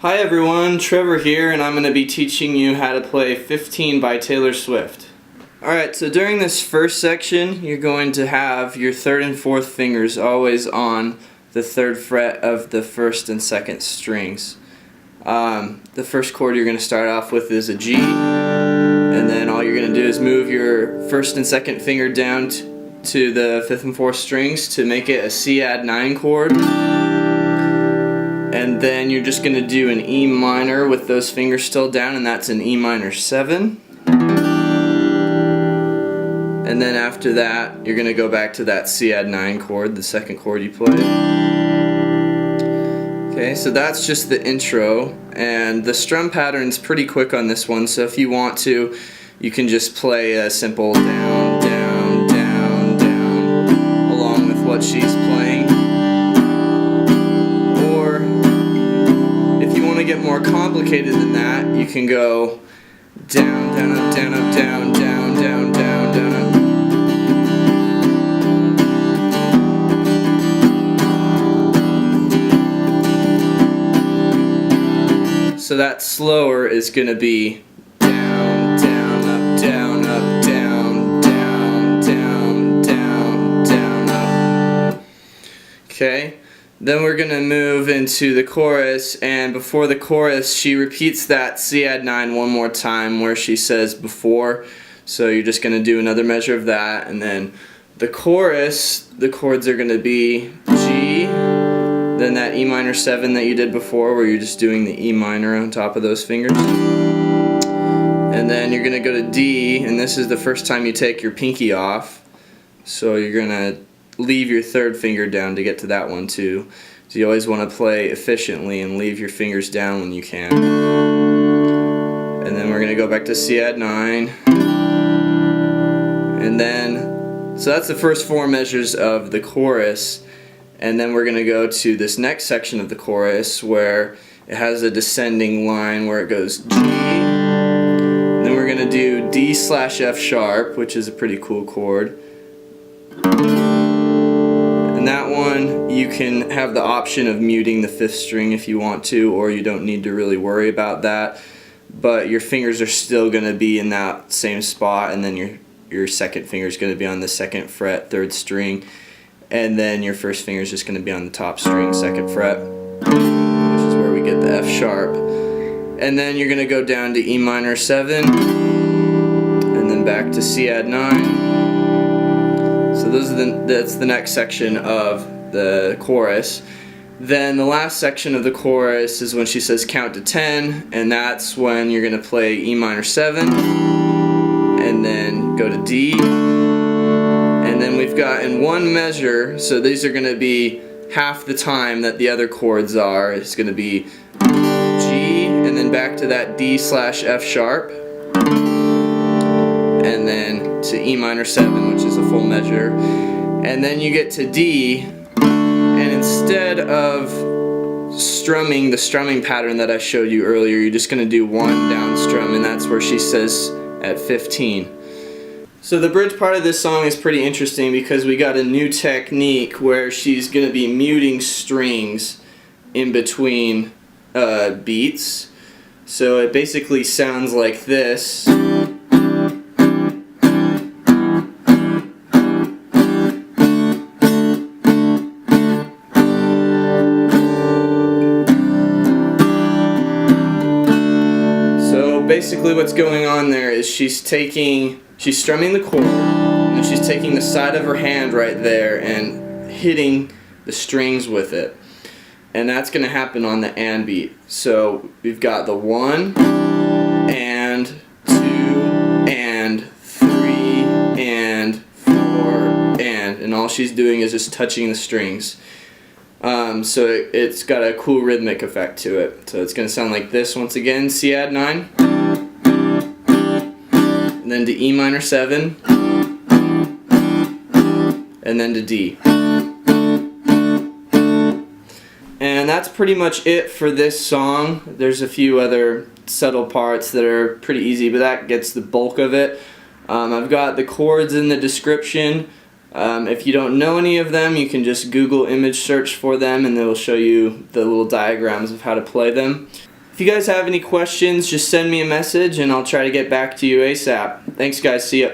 Hi everyone, Trevor here, and I'm going to be teaching you how to play 15 by Taylor Swift. Alright, so during this first section, you're going to have your third and fourth fingers always on the third fret of the first and second strings. The first chord you're going to start off with is a G, and then all you're going to do is move your first and second finger down to the fifth and fourth strings to make it a Cadd9 chord. And then you're just going to do an E minor with those fingers still down, and that's an Em7. And then after that, you're going to go back to that Cadd9 chord, the second chord you played. Okay, so that's just the intro, and the strum pattern's pretty quick on this one, so if you want to, you can just play a simple down, down, down, down, along with what she's playing. To get more complicated than that, you can go down, down, up, down, up, down, down, down, down, down, up. So that slower is going to be down, down, up, down, up, down, down, down, down, down, up. Okay? Then we're going to move into the chorus, and before the chorus she repeats that Cadd9 one more time where she says before, so you're just going to do another measure of that, and then the chorus, the chords are going to be G, then that Em7 that you did before where you're just doing the E minor on top of those fingers, and then you're going to go to D, and this is the first time you take your pinky off, so you're going to leave your third finger down to get to that one too. So you always want to play efficiently and leave your fingers down when you can. And then we're going to go back to Cadd9. And then, so that's the first four measures of the chorus. And then we're going to go to this next section of the chorus where it has a descending line where it goes G. Then we're going to do D/F sharp, which is a pretty cool chord. And that one, you can have the option of muting the fifth string if you want to, or you don't need to really worry about that. But your fingers are still going to be in that same spot, and then your second finger is going to be on the second fret, third string, and then your first finger is just going to be on the top string, second fret, which is where we get the F sharp. And then you're going to go down to Em7, and then back to Cadd9. So that's the next section of the chorus. Then the last section of the chorus is when she says count to 10, and that's when you're going to play Em7 and then go to D. And then we've got in one measure, so these are going to be half the time that the other chords are. It's going to be G and then back to that D/F sharp. And then to Em7, which is a full measure, and then you get to D, and instead of strumming the strumming pattern that I showed you earlier, you're just going to do one down strum, and that's where she says at 15. So the bridge part of this song is pretty interesting because we got a new technique where she's going to be muting strings in between beats. So it basically sounds like this. Basically what's going on there is she's strumming the chord, and she's taking the side of her hand right there and hitting the strings with it. And that's going to happen on the and beat. So we've got the 1 and 2 and 3 and 4 and all she's doing is just touching the strings. So it's got a cool rhythmic effect to it. So it's going to sound like this once again, Cadd9, and then to Em7, and then to D. And that's pretty much it for this song. There's a few other subtle parts that are pretty easy, but that gets the bulk of it. I've got the chords in the description. If you don't know any of them, you can just Google image search for them and they will show you the little diagrams of how to play them. If you guys have any questions, just send me a message and I'll try to get back to you ASAP. Thanks guys, see ya.